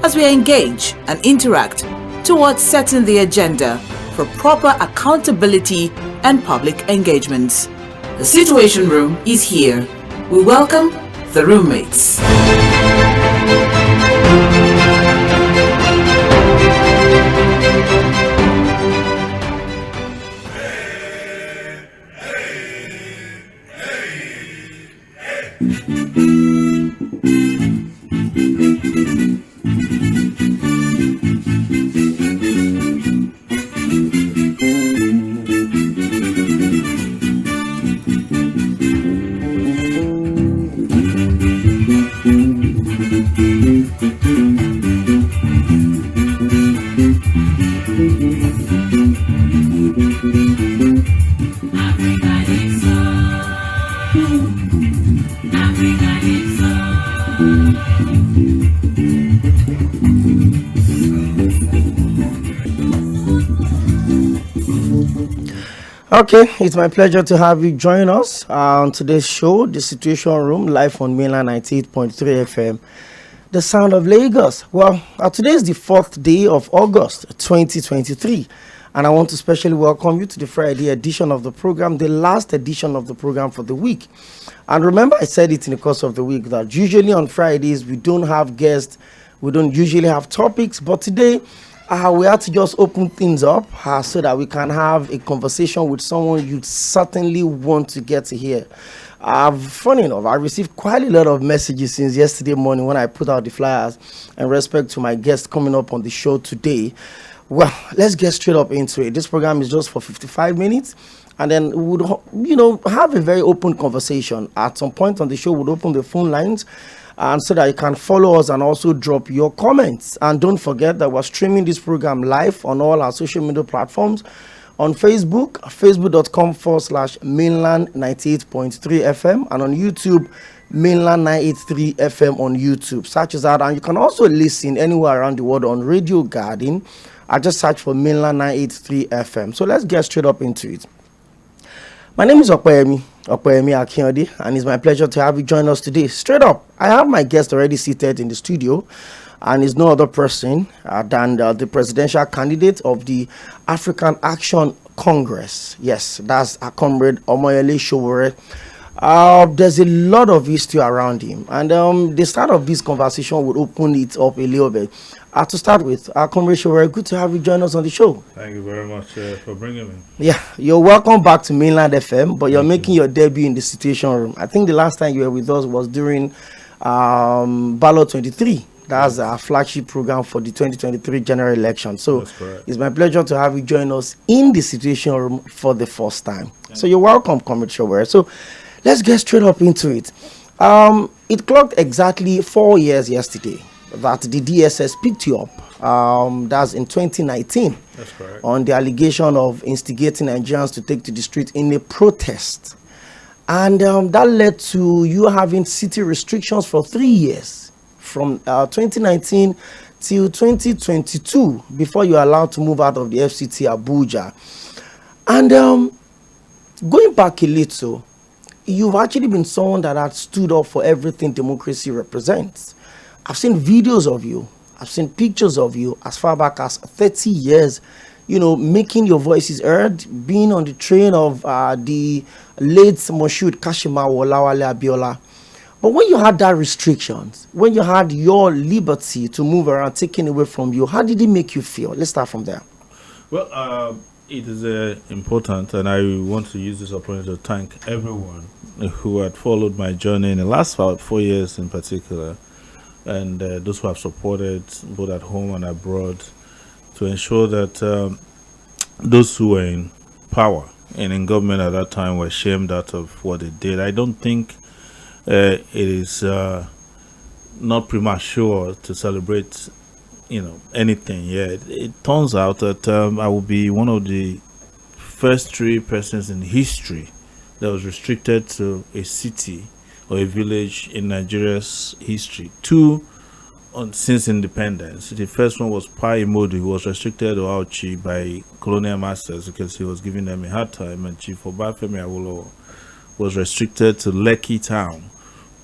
as we engage and interact towards setting the agenda for proper accountability and public engagements. The Situation Room is here. We welcome the roommates. Okay, it's my pleasure to have you join us on today's show, The Situation Room, live on Mainland 98.3 FM, the sound of Lagos. Well, today is the 4th day of August 2023, and I want to especially welcome you to the Friday edition of the program, the last edition of the program for the week. And remember, I said it in the course of the week that usually on Fridays we don't have guests, we don't usually have topics, but today we had to just open things up so that we can have a conversation with someone you certainly want to get to hear. Funny enough, I received quite a lot of messages since yesterday morning when I put out the flyers in respect to my guest coming up on the show today. Well, let's get straight up into it. This program is just for 55 minutes. And then we would, have a very open conversation. At some point on the show, we'll open the phone lines and so that you can follow us and also drop your comments. And don't forget that we're streaming this program live on all our social media platforms. On Facebook, facebook.com/mainland 98.3 FM, and on YouTube, mainland 983 FM on YouTube. Search us out, and you can also listen anywhere around the world on Radio Garden. I just search for mainland 983 FM. So let's get straight up into it. My name is Opeyemi Akinyode, and it's my pleasure to have you join us today. Straight up, I have my guest already seated in the studio, and is no other person than the presidential candidate of the African Action Congress. Yes, that's a Comrade Omoyele Sowore. There's a lot of history around him, and the start of this conversation would open it up a little bit. To start with, Comrade Sowore, good to have you join us on the show. Thank you very much for bringing me. Yeah, you're welcome back to Mainland FM, but you're making your debut in the Situation Room. I think the last time you were with us was during Ballot 23. That's our flagship program for the 2023 general election. So it's my pleasure to have you join us in the Situation Room for the first time. So you're welcome, Comrade Sowore. So let's get straight up into it. It clocked exactly 4 years yesterday that the DSS picked you up. That's in 2019. That's correct. On the allegation of instigating Nigerians to take to the street in a protest. And that led to you having city restrictions for 3 years, from 2019 till 2022, before you were allowed to move out of the FCT Abuja. And going back a little, you've actually been someone that had stood up for everything democracy represents. I've seen videos of you. I've seen pictures of you as far back as 30 years, making your voices heard, being on the train of the late Moshood Kashima Wolawale Abiola. But when you had that restrictions, when you had your liberty to move around taken away from you, how did it make you feel? Let's start from there. Well, it is important, and I want to use this opportunity to thank everyone who had followed my journey in the last 4 years in particular, and those who have supported both at home and abroad, to ensure that those who were in power and in government at that time were shamed out of what they did. I don't think it is not premature to celebrate anything yet. It turns out that I will be one of the first 3 persons in history that was restricted to a city or a village in Nigeria's history. 2 since independence. The first one was Pa Imodi, who was restricted to Auchi by colonial masters because he was giving them a hard time, and Chief Obafemi Awolowo was restricted to Lekki town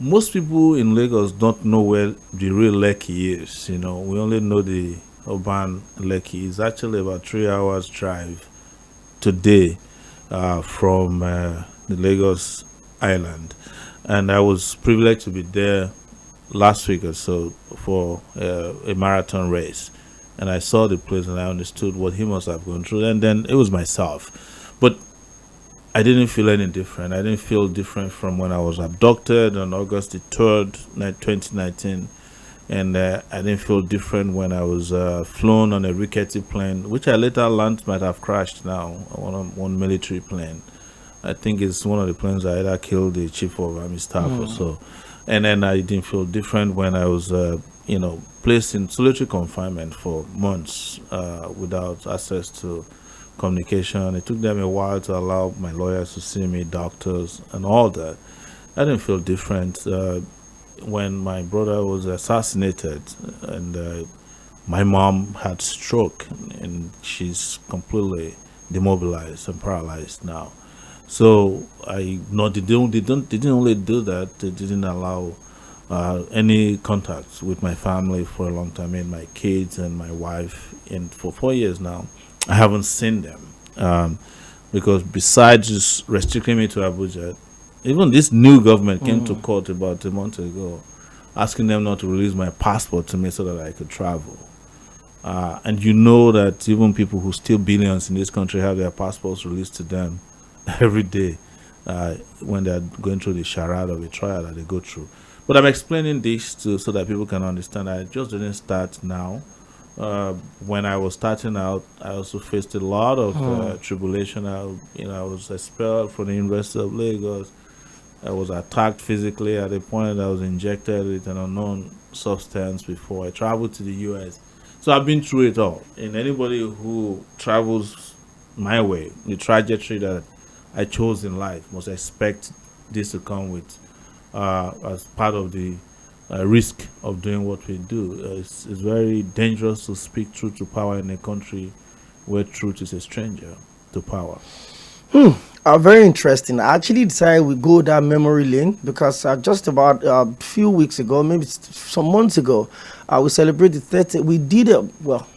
most people in Lagos don't know where the real Lekki is. We only know the urban Lekki. It's actually about 3 hours drive today from the Lagos Island. And I was privileged to be there last week or so for a marathon race. And I saw the place and I understood what he must have gone through. And then it was myself. But I didn't feel any different. I didn't feel different from when I was abducted on August the 3rd, 2019. And I didn't feel different when I was flown on a rickety plane, which I later learned might have crashed now, one military plane. I think it's one of the planes that either killed the chief of army staff or so. And then I didn't feel different when I was, placed in solitary confinement for months without access to communication. It took them a while to allow my lawyers to see me, doctors, and all that. I didn't feel different when my brother was assassinated and my mom had stroke and she's completely demobilized and paralyzed now. So they didn't only do that, they didn't allow any contact with my family for a long time, and my kids and my wife. And for 4 years now, I haven't seen them because besides just restricting me to Abuja, even this new government came to court about a month ago, asking them not to release my passport to me so that I could travel. And you know that even people who steal billions in this country have their passports released to them every day when they're going through the charade of a trial that they go through. But I'm explaining this so that people can understand. I just didn't start now. When I was starting out, I also faced a lot of tribulation. I was expelled from the University of Lagos. I was attacked physically at a point. I was injected with an unknown substance before I traveled to the US. So I've been through it all. And anybody who travels my way, the trajectory that I chose in life, must expect this to come with as part of the risk of doing what we do. It's very dangerous to speak truth to power in a country where truth is a stranger to power. Very interesting. I actually decided we go down memory lane because just about a few weeks ago, maybe some months ago, we celebrated 30. We did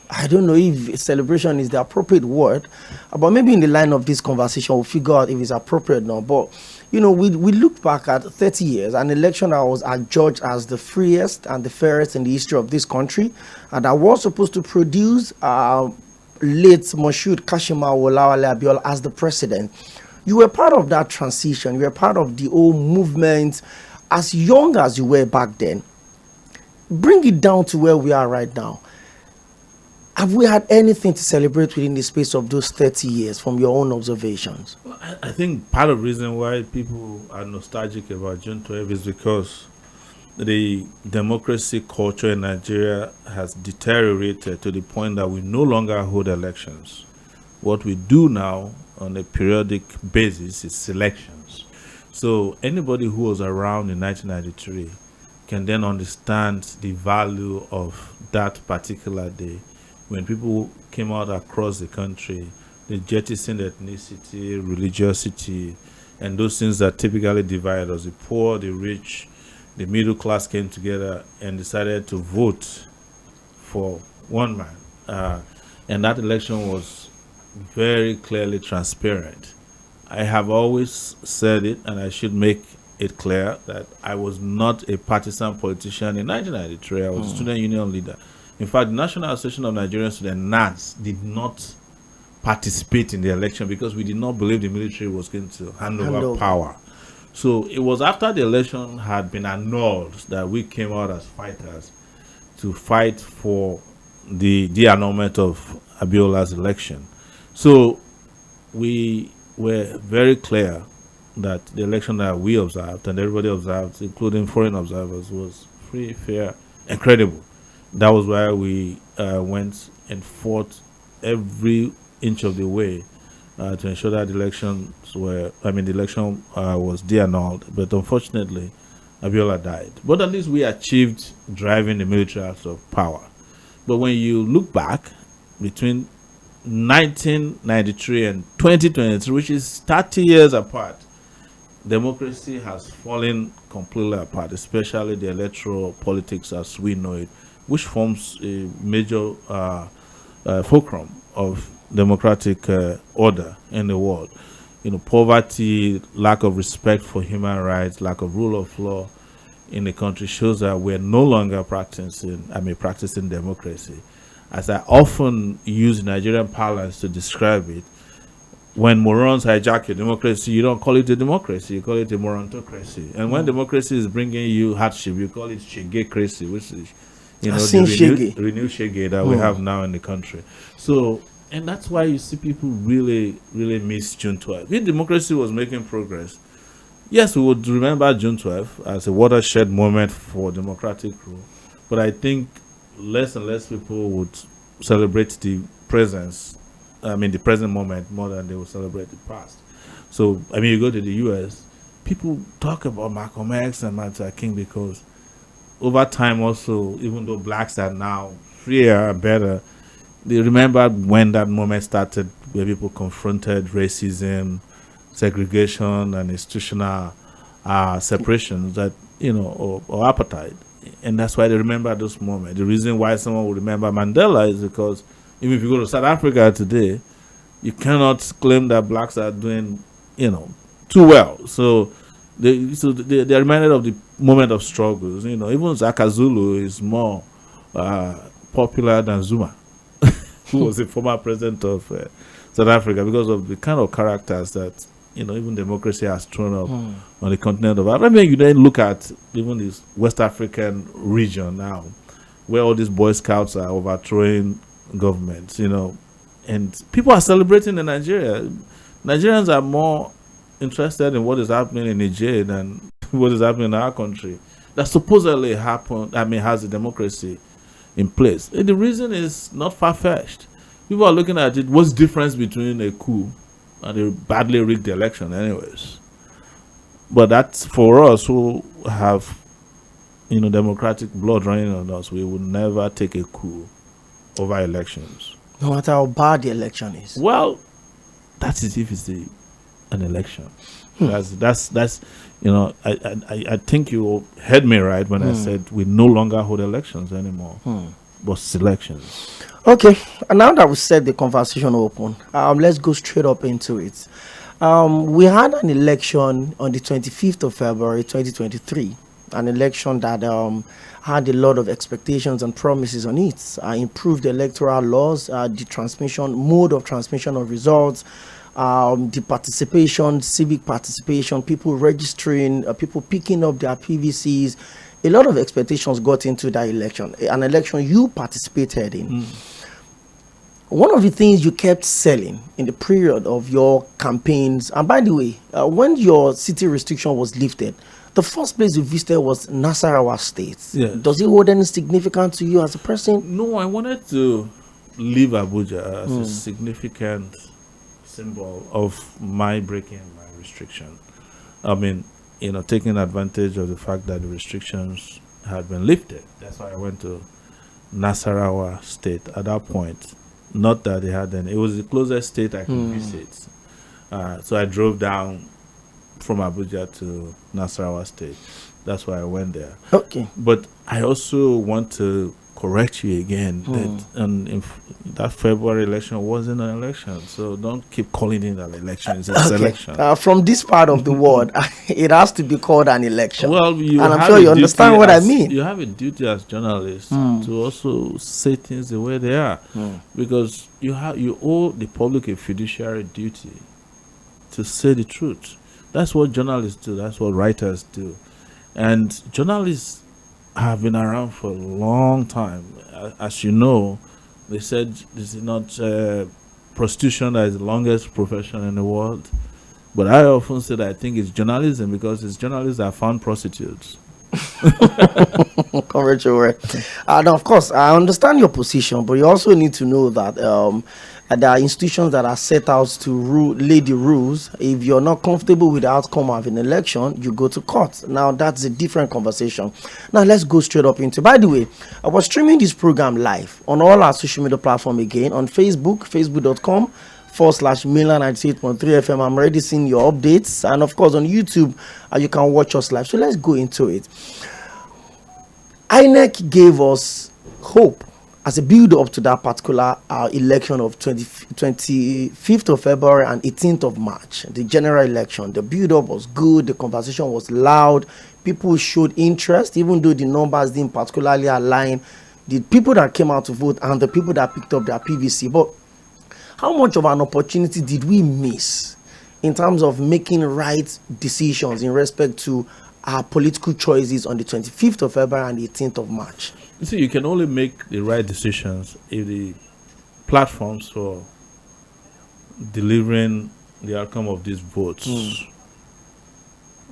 I don't know if celebration is the appropriate word, but maybe in the line of this conversation, we'll figure out if it's appropriate now. But, we looked back at 30 years, an election that was adjudged as the freest and the fairest in the history of this country, and that was supposed to produce late Moshood Kashima Olawale Abiola as the president. You were part of that transition. You were part of the whole movement as young as you were back then. Bring it down to where we are right now. Have we had anything to celebrate within the space of those 30 years from your own observations? Well, I think part of the reason why people are nostalgic about June 12 is because the democracy culture in Nigeria has deteriorated to the point that we no longer hold elections. What we do now on a periodic basis is selections. So anybody who was around in 1993 can then understand the value of that particular day. When people came out across the country, they jettisoned ethnicity, religiosity, and those things that typically divide us. The poor, the rich, the middle class came together and decided to vote for one man. And that election was very clearly transparent. I have always said it, and I should make it clear that I was not a partisan politician in 1993. I was a student union leader. In fact, the National Association of Nigerian Students, NAS, did not participate in the election because we did not believe the military was going to hand over power. So it was after the election had been annulled that we came out as fighters to fight for the annulment of Abiola's election. So we were very clear that the election that we observed and everybody observed, including foreign observers, was free, fair, and credible. That was why we went and fought every inch of the way to ensure that the election was de-annulled. But unfortunately, Abiola died. But at least we achieved driving the military out of power. But when you look back between 1993 and 2023, which is 30 years apart, democracy has fallen completely apart, especially the electoral politics as we know it, which forms a major fulcrum of democratic order in the world. Poverty, lack of respect for human rights, lack of rule of law in the country shows that we're no longer practicing democracy. As I often use Nigerian parlance to describe it, when morons hijack your democracy, you don't call it a democracy, you call it a morontocracy. And when democracy is bringing you hardship, you call it shege-cracy, which is, the renewed shege that we have now in the country. So, and that's why you see people really, really miss June 12th. If democracy was making progress, yes, we would remember June 12th as a watershed moment for democratic rule. But I think less and less people would celebrate the present moment more than they will celebrate the past. So, you go to the U.S., people talk about Malcolm X and Martin Luther King because over time also, even though blacks are now freer and better, they remember when that moment started where people confronted racism, segregation, and institutional separations that, or apartheid. And that's why they remember those moments. The reason why someone will remember Mandela is because even if you go to South Africa today, you cannot claim that blacks are doing, too well. So they're reminded of the moment of struggles. Even Zaka Zulu is more popular than Zuma, who was the former president of South Africa, because of the kind of characters that, even democracy has thrown up on the continent of Africa. You then look at even this West African region now, where all these Boy Scouts are overthrowing governments, and people are celebrating in Nigeria. Nigerians are more interested in what is happening in Niger than what is happening in our country that supposedly has a democracy in place. And the reason is not far-fetched. People are looking at it, what's the difference between a coup and a badly rigged election anyways? But that's for us who have, democratic blood running on us. We would never take a coup over elections. No matter how bad the election is. Well, that is if it's an election. That's I think you heard me right when I said we no longer hold elections anymore, but selections. Okay, and now that we set the conversation open, let's go straight up into it. We had an election on the 25th of February 2023, an election that had a lot of expectations and promises on it. Improved electoral laws, the mode of transmission of results, the participation, civic participation, people registering, people picking up their PVCs. A lot of expectations got into that election, an election you participated in. One of the things you kept selling in the period of your campaigns, and by the way, when your city restriction was lifted, the first place you visited was Nasarawa State. Yes. Does it hold any significance to you as a person? No, I wanted to leave Abuja as a significant symbol of my breaking my restriction. Taking advantage of the fact that the restrictions had been lifted. That's why I went to Nasarawa State at that point. Not that they had any. It was the closest state I could visit. So I drove down from Abuja to Nasarawa State. That's why I went there. Okay. But I also want to correct you again that that February election wasn't an election. So don't keep calling it an election. It's a selection. From this part of the world, it has to be called an election. Well, and I'm sure you understand what I mean. You have a duty as journalists to also say things the way they are, because you owe the public a fiduciary duty to say the truth. That's what journalists do. That's what writers do. And journalists have been around for a long time. As you know, they said this is not prostitution that is the longest profession in the world. But I often say that I think it's journalism, because it's journalists that found prostitutes. Comrade Sowore. Now, of course, I understand your position, but you also need to know that there are institutions that are set out to lay the rules. If you're not comfortable with the outcome of an election, you go to court. Now, that's a different conversation. Now, let's go straight up into. By the way, I was streaming this program live on all our social media platforms again, on Facebook, facebook.com Facebook.com/Mainland 98.3 FM. I'm already seeing your updates. And of course, on YouTube, you can watch us live. So let's go into it. INEC gave us hope as a build-up to that particular election of 25th of February and 18th of March, the general election. The build-up was good. The conversation was loud. People showed interest, even though the numbers didn't particularly align. The people that came out to vote and the people that picked up their PVC. But how much of an opportunity did we miss in terms of making right decisions in respect to our political choices on the 25th of February and the 18th of March? You see, you can only make the right decisions if the platforms for delivering the outcome of these votes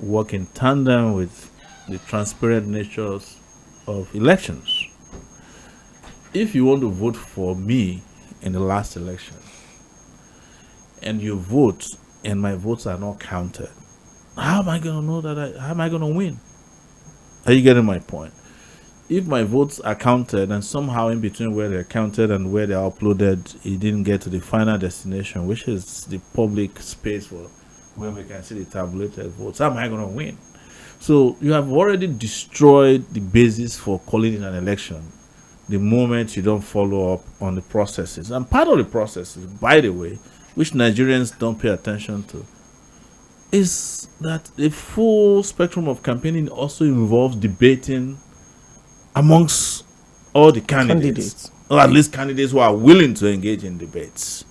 work in tandem with the transparent natures of elections. If you want to vote for me in the last election, and you vote and my votes are not counted, how am I going to know how am I going to win? Are you getting my point? If my votes are counted and somehow in between where they're counted and where they're uploaded, it didn't get to the final destination, which is the public space for where we can see the tabulated votes, how am I going to win? So you have already destroyed the basis for calling it an election the moment you don't follow up on the processes. And part of the processes, by the way, which Nigerians don't pay attention to, is that the full spectrum of campaigning also involves debating amongst all the candidates, or at least candidates who are willing to engage in debates.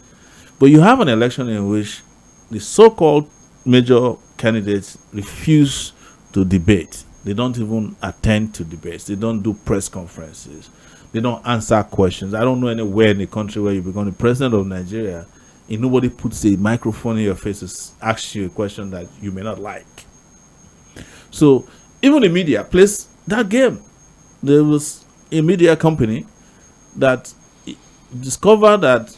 But you have an election in which the so-called major candidates refuse to debate. They don't even attend to debates. They don't do press conferences. They don't answer questions. I don't know anywhere in the country where you become the president of Nigeria and nobody puts a microphone in your face to ask you a question that you may not like. So even the media plays that game. There was a media company that discovered that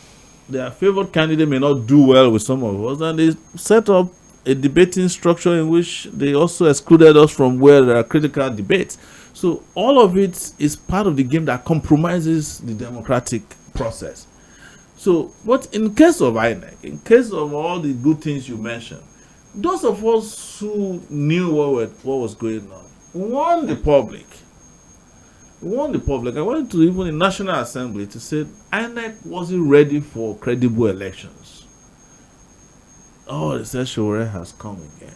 their favorite candidate may not do well with some of us, and they set up a debating structure in which they also excluded us from where there are critical debates. So all of it is part of the game that compromises the democratic process. So, but in case of INEC, in case of all the good things you mentioned, those of us who knew what was going on warned the public. I went to even the National Assembly to say INEC wasn't ready for credible elections. Oh, they said Sowore has come again.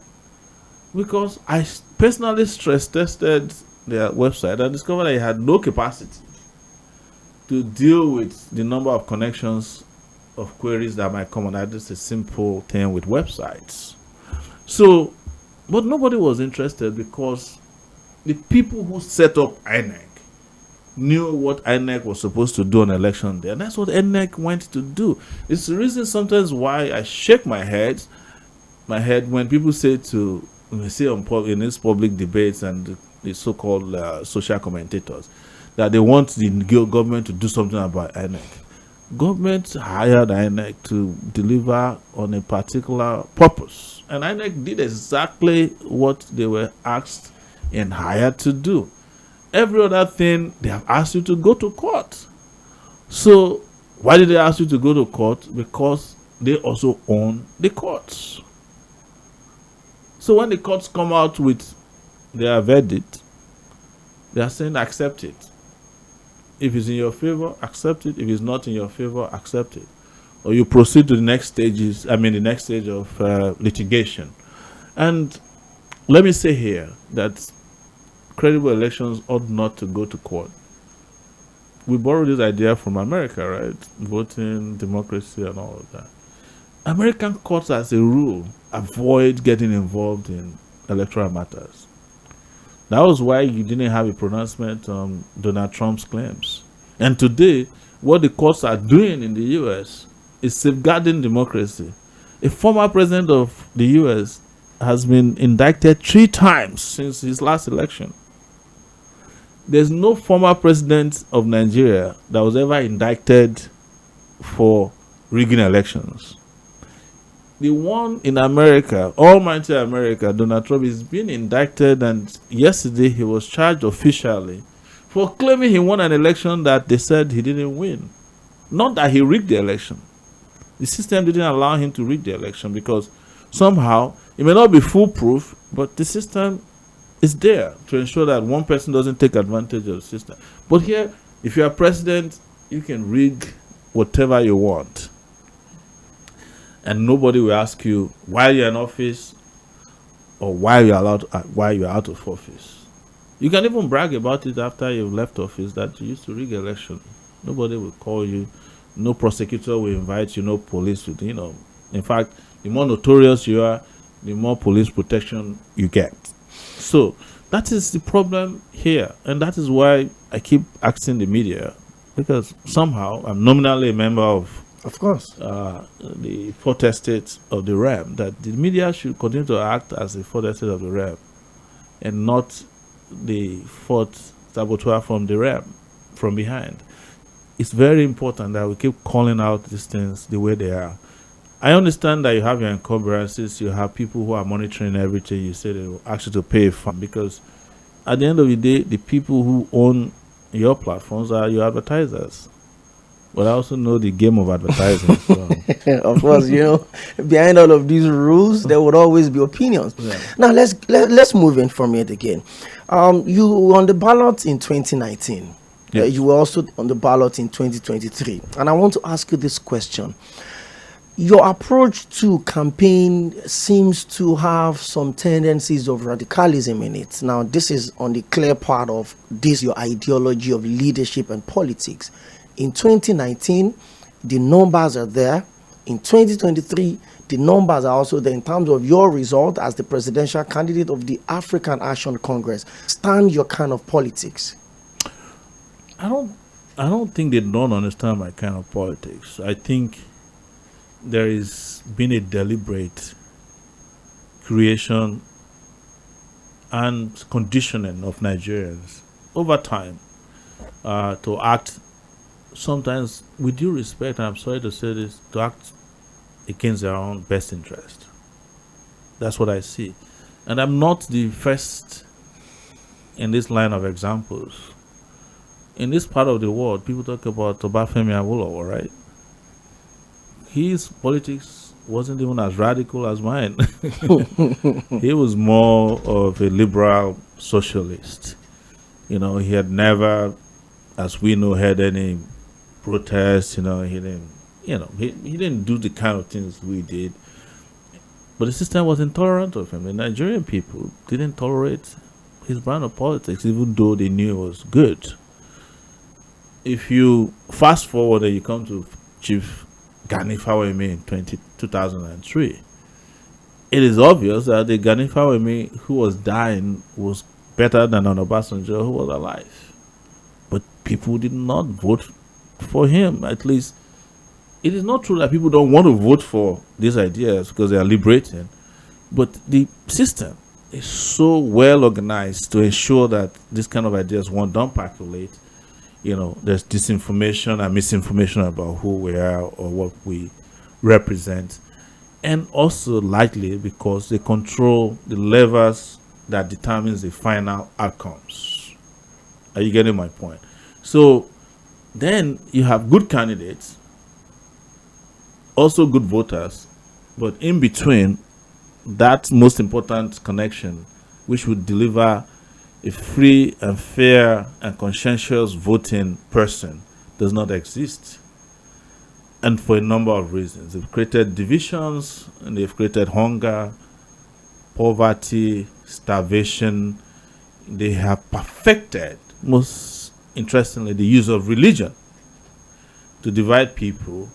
Because I personally stress tested their website and discovered that it had no capacity to deal with the number of connections of queries that might come on. That is a simple thing with websites. So, but nobody was interested because the people who set up INEC knew what INEC was supposed to do on election day, and that's what INEC went to do. It's the reason sometimes why I shake my head when people say in these public debates and the so-called social commentators that they want the government to do something about INEC. Government hired INEC to deliver on a particular purpose, and INEC did exactly what they were asked and hired to do. Every other thing, they have asked you to go to court. So why did they ask you to go to court? Because they also own the courts. So when the courts come out with their verdict, they are saying accept it. If it's in your favor, accept it. If it's not in your favor, accept it. Or you proceed to the next stage of litigation. And let me say here that credible elections ought not to go to court. We borrowed this idea from America, right? Voting, democracy, and all of that. American courts, as a rule, avoid getting involved in electoral matters. That was why you didn't have a pronouncement on Donald Trump's claims. And today, what the courts are doing in the U.S. is safeguarding democracy. A former president of the U.S. has been indicted 3 times since his last election. There's no former president of Nigeria that was ever indicted for rigging elections. The one in America, almighty America, Donald Trump, is being indicted, and yesterday he was charged officially for claiming he won an election that they said he didn't win. Not that he rigged the election. The system didn't allow him to rig the election because somehow it may not be foolproof, but the system is there to ensure that one person doesn't take advantage of the system. But here, if you are president, you can rig whatever you want. And nobody will ask you why you're in office or why you're out of office. You can even brag about it after you've left office that you used to rig election. Nobody will call you. No prosecutor will invite you. No police will, In fact, the more notorious you are, the more police protection you get. So that is the problem here. And that is why I keep asking the media, because somehow I'm nominally a member of course, the fourth estate of the realm, that the media should continue to act as the fourth estate of the realm and not the fourth saboteur from the realm, from behind. It's very important that we keep calling out these things the way they are. I understand that you have your encumbrances, you have people who are monitoring everything. You say they will ask you to pay a fine, because at the end of the day, the people who own your platforms are your advertisers. But I also know the game of advertising. So. Of course, behind all of these rules, there would always be opinions. Yeah. Now let's move in from it again. You were on the ballot in 2019. Yes. You were also on the ballot in 2023. And I want to ask you this question. Your approach to campaign seems to have some tendencies of radicalism in it. Now, this is on the clear part of your ideology of leadership and politics. In 2019, the numbers are there. In 2023, the numbers are also there in terms of your result as the presidential candidate of the African Action Congress. Stand your kind of politics. I don't think they don't understand my kind of politics. I think there is been a deliberate creation and conditioning of Nigerians over time to act, sometimes with due respect, and I'm sorry to say this, to act against their own best interest. That's what I see. And I'm not the first in this line of examples. In this part of the world, people talk about Obafemi Awolowo, right? His politics wasn't even as radical as mine. He was more of a liberal socialist. He had never, as we know, had any protests. He didn't do the kind of things we did. But the system was intolerant of him. The Nigerian people didn't tolerate his brand of politics, even though they knew it was good. If you fast forward and you come to Chief Gani Fawemi in 2003, it is obvious that the Gani Fawemi who was dying was better than an Obasanjo who was alive. But people did not vote for him. At least, it is not true that people don't want to vote for these ideas because they are liberating. But the system is so well organized to ensure that this kind of ideas don't percolate. There's disinformation and misinformation about who we are or what we represent. And also likely because they control the levers that determines the final outcomes. Are you getting my point? So then you have good candidates, also good voters, but in between that most important connection, which would deliver a free and fair and conscientious voting person, does not exist. And for a number of reasons. They've created divisions, and they've created hunger, poverty, starvation. They have perfected, most interestingly, the use of religion to divide people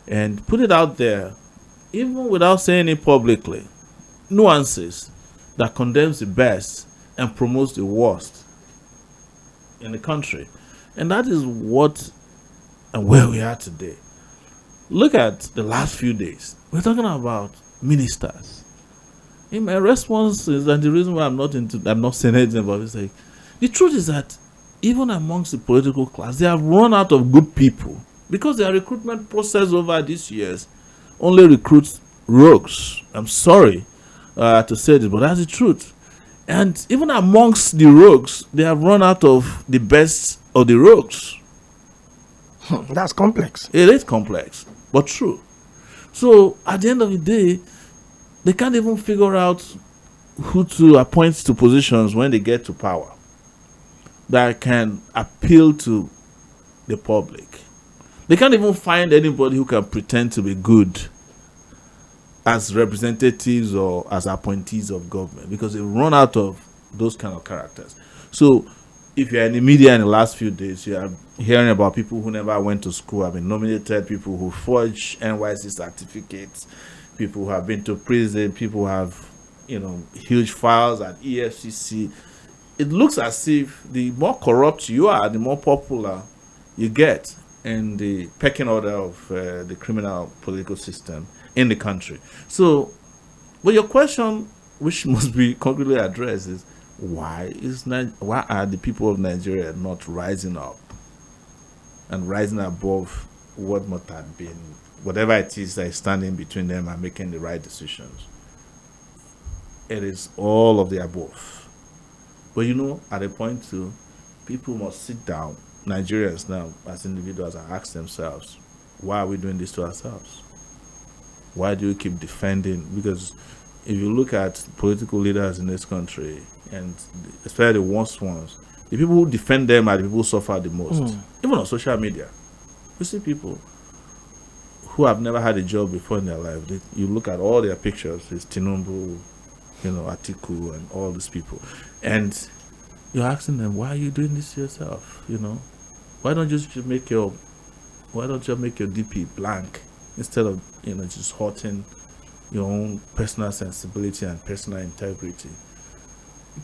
and put it out there, even without saying it publicly, nuances that condemns the best and promotes the worst in the country. And that is what and where we are today. Look at the last few days. We're talking about ministers. In my responses, and the reason why I'm not saying anything about it, is like, the truth is that even amongst the political class, they have run out of good people because their recruitment process over these years only recruits rogues. I'm sorry to say this, but that's the truth. And even amongst the rogues, they have run out of the best of the rogues. That's complex. It is complex, but true. So at the end of the day, they can't even figure out who to appoint to positions when they get to power that can appeal to the public. They can't even find anybody who can pretend to be good as representatives or as appointees of government, because they've run out of those kind of characters. So if you're in the media in the last few days, you are hearing about people who never went to school, have been nominated, people who forge NYC certificates, people who have been to prison, people who have, huge files at EFCC. It looks as if the more corrupt you are, the more popular you get in the pecking order of the criminal political system in the country. So, but your question, which must be concretely addressed, is why are the people of Nigeria not rising up and rising above what must have been, whatever it is that is standing between them and making the right decisions? It is all of the above. But at a point too, people must sit down, Nigerians now as individuals, and ask themselves, why are we doing this to ourselves? Why do we keep defending? Because if you look at political leaders in this country, and especially the worst ones, the people who defend them are the people who suffer the most. Even on social media, you see people who have never had a job before in their life. You look at all their pictures, it's Tinubu, Atiku, and all these people, and you're asking them, why are you doing this to yourself? Why don't you just make your DP blank instead of just hurting your own personal sensibility and personal integrity?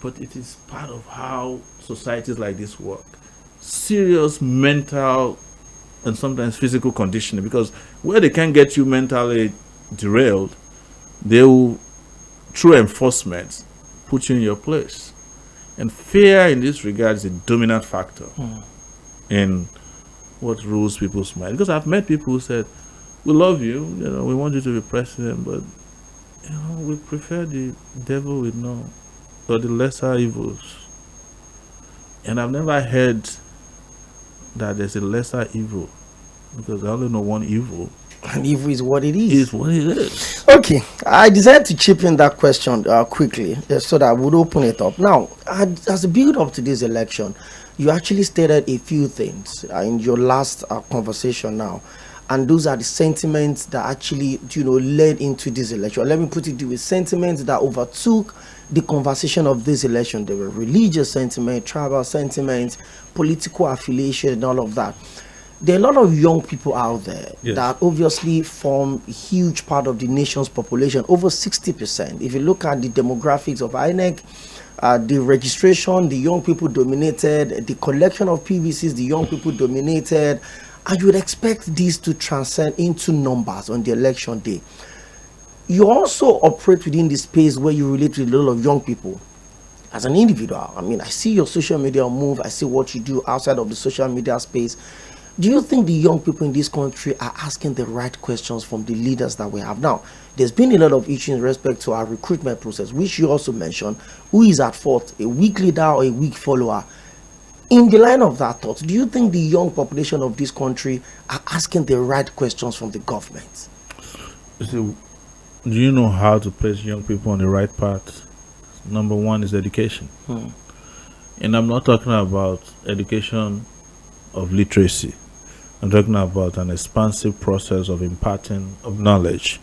But it is part of how societies like this work. Serious mental and sometimes physical conditioning, because where they can get you mentally derailed, they will, through enforcement, put you in your place. And fear in this regard is a dominant factor in what rules people's mind. Because I've met people who said, we love you, we want you to be president, but we prefer the devil we know, or the lesser evils. And I've never heard that there's a lesser evil, because I only know one evil. And evil is what it is. Is what it is. Okay, I decided to chip in that question quickly, so that I would open it up. Now, as a build up to this election, you actually stated a few things in your last conversation now. And those are the sentiments that actually, led into this election. Let me put it with sentiments that overtook the conversation of this election. There were religious sentiment, tribal sentiments, political affiliation, and all of that. There are a lot of young people out there that obviously form a huge part of the nation's population, over 60%. If you look at the demographics of INEC, the registration, the young people dominated, the collection of PVCs, the young people dominated. And you would expect these to transcend into numbers on the election day. You also operate within the space where you relate to a lot of young people. As an individual, I see your social media move, I see what you do outside of the social media space. Do you think the young people in this country are asking the right questions from the leaders that we have now? There's been a lot of issues in respect to our recruitment process, which you also mentioned. Who is at fault, a weak leader or a weak follower? In the line of that thought, do you think the young population of this country are asking the right questions from the government? Do you know how to place young people on the right path? Number one is education. And I'm not talking about education of literacy. I'm talking about an expansive process of imparting of knowledge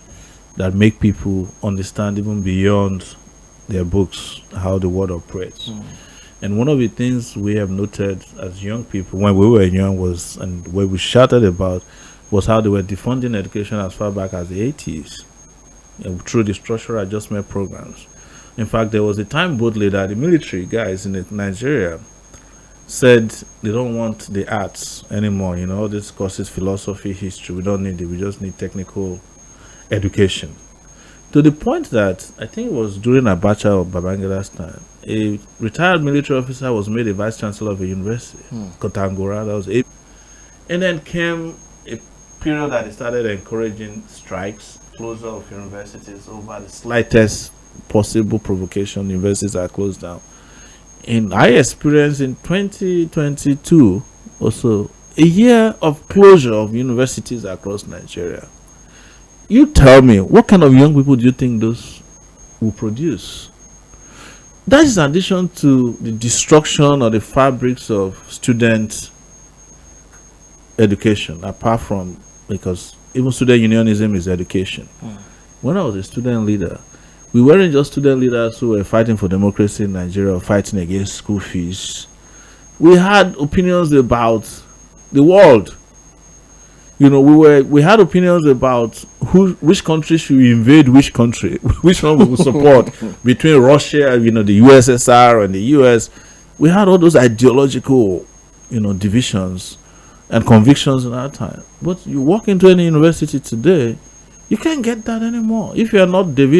that make people understand even beyond their books how the world operates. And one of the things we have noted as young people when we were young was, and what we shouted about, was how they were defunding education as far back as the 80s through the structural adjustment programs. In fact, there was a time boldly that the military guys in Nigeria said they don't want the arts anymore. All these courses, philosophy, history, we don't need it. We just need technical education. To the point that I think it was during Abacha or Babangida's time, a retired military officer was made a vice chancellor of a university, Kotangora. That was it. And then came a period that they started encouraging strikes, closure of universities over the slightest possible provocation. Universities are closed down. And I experienced in 2022 also a year of closure of universities across Nigeria. you tell me, what kind of young people do you think those will produce? That is in addition to the destruction of the fabrics of student education, apart from, because even student unionism is education. When I was a student leader, we weren't just student leaders who were fighting for democracy in Nigeria or fighting against school fees. We had opinions about the world. You know, we had opinions about which country should invade which country, which one we would support between Russia, you know, the USSR and the US. We had all those ideological, you know, divisions and convictions in our time. But you walk into any university today, you can't get that anymore. If you are not David